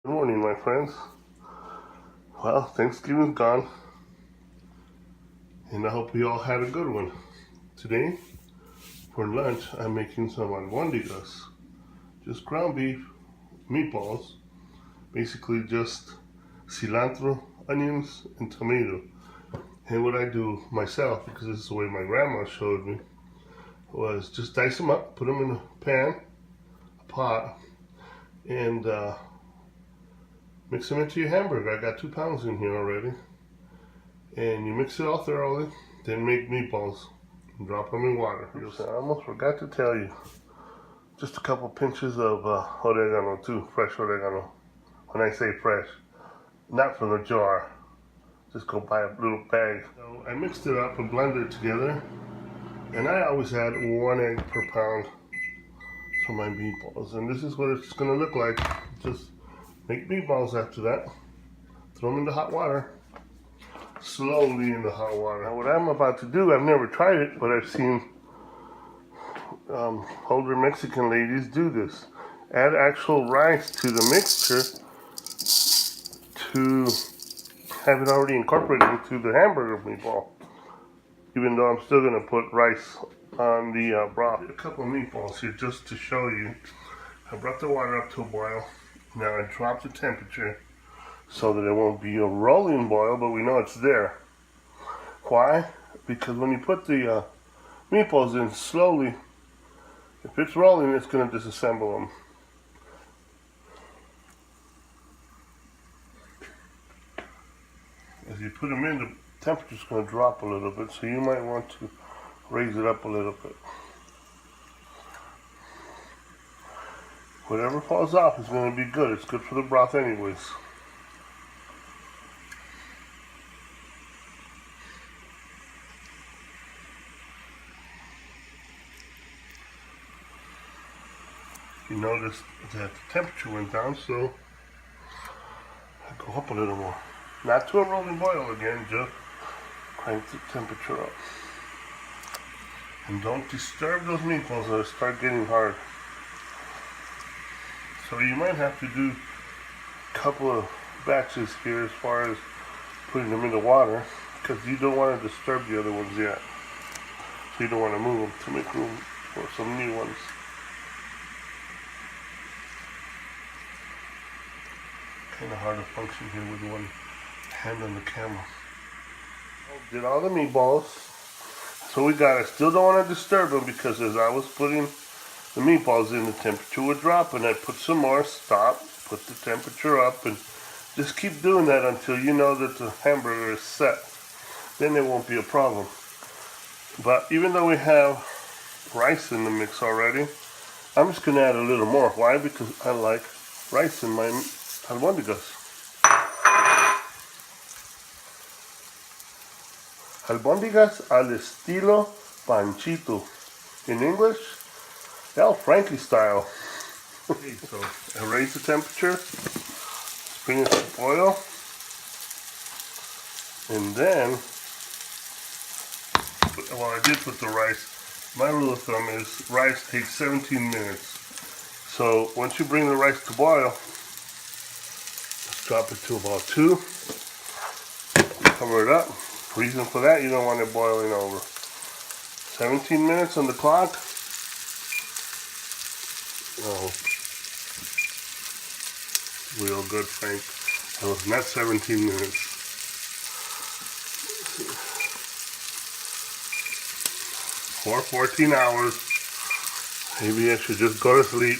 Good morning, my friends. Well, Thanksgiving's gone, and I hope you all had a good one. Today, for lunch, I'm making some Albondigas, just ground beef meatballs, basically just cilantro, onions, and tomato. And what I do myself, because this is the way my grandma showed me, was just dice them up, put them in a pan, a pot, and mix them into your hamburger. I got 2 pounds in here already. And you mix it all thoroughly, then make meatballs and drop them in water. I almost forgot to tell you, just a couple pinches of oregano too, fresh oregano. When I say fresh, not from the jar, just go buy a little bag. So I mixed it up and blended it together, and I always add 1 egg per pound for my meatballs. And this is what it's gonna look like. Just make meatballs after that, throw them into hot water, slowly in the hot water. Now what I'm about to do, I've never tried it, but I've seen older Mexican ladies do this. Add actual rice to the mixture to have it already incorporated into the hamburger meatball. Even though I'm still going to put rice on the broth. A couple of meatballs here just to show you. I brought the water up to a boil. Now I dropped the temperature so that it won't be a rolling boil, but we know it's there. Why? Because when you put the meatballs in slowly, if it's rolling, it's going to disassemble them. As you put them in, the temperature's going to drop a little bit, so you might want to raise it up a little bit. Whatever falls off is going to be good. It's good for the broth anyways. You notice that the temperature went down, so I go up a little more. Not to a rolling boil again, just crank the temperature up. And don't disturb those meatballs or start getting hard. So you might have to do a couple of batches here as far as putting them in the water, because you don't want to disturb the other ones yet. So you don't want to move them to make room for some new ones. Kind of hard to function here with one hand on the camera. Did all the meatballs. So we got it. Still don't want to disturb them, because as I was putting the meatballs in, the temperature would drop, and I put some more, stop, put the temperature up, and just keep doing that until you know that the hamburger is set. Then it won't be a problem. But even though we have rice in the mix already, I'm just going to add a little more. Why? Because I like rice in my albondigas. Albondigas al estilo Panchito. In English, Frankie style. Okay, so I raise the temperature, bring it to boil, and then, well, I did put the rice. My rule of thumb is rice takes 17 minutes. So once you bring the rice to boil, drop it to about 2, cover it up. Reason for that, you don't want it boiling over. 17 minutes on the clock. Oh, real good, Frank. That was not 17 minutes. For 14 hours. Maybe I should just go to sleep.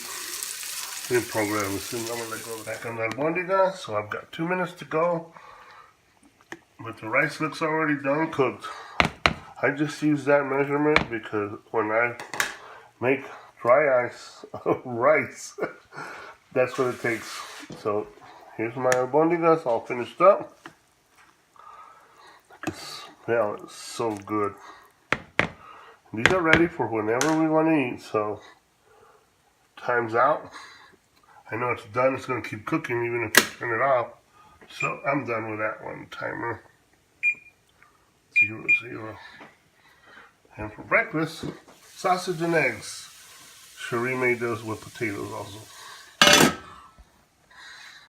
Program this, and I'm gonna go back on that Albondigas. So I've got 2 minutes to go, but the rice looks already done cooked. I just use that measurement because when I make dry ice rice, that's what it takes. So here's my Albondigas all finished up. I can smell it, it's so good. And these are ready for whenever we want to eat. So time's out. I know it's done. It's going to keep cooking even if I turn it off. So I'm done with that one. Timer 00. And for breakfast, sausage and eggs. Cherie made those with potatoes also.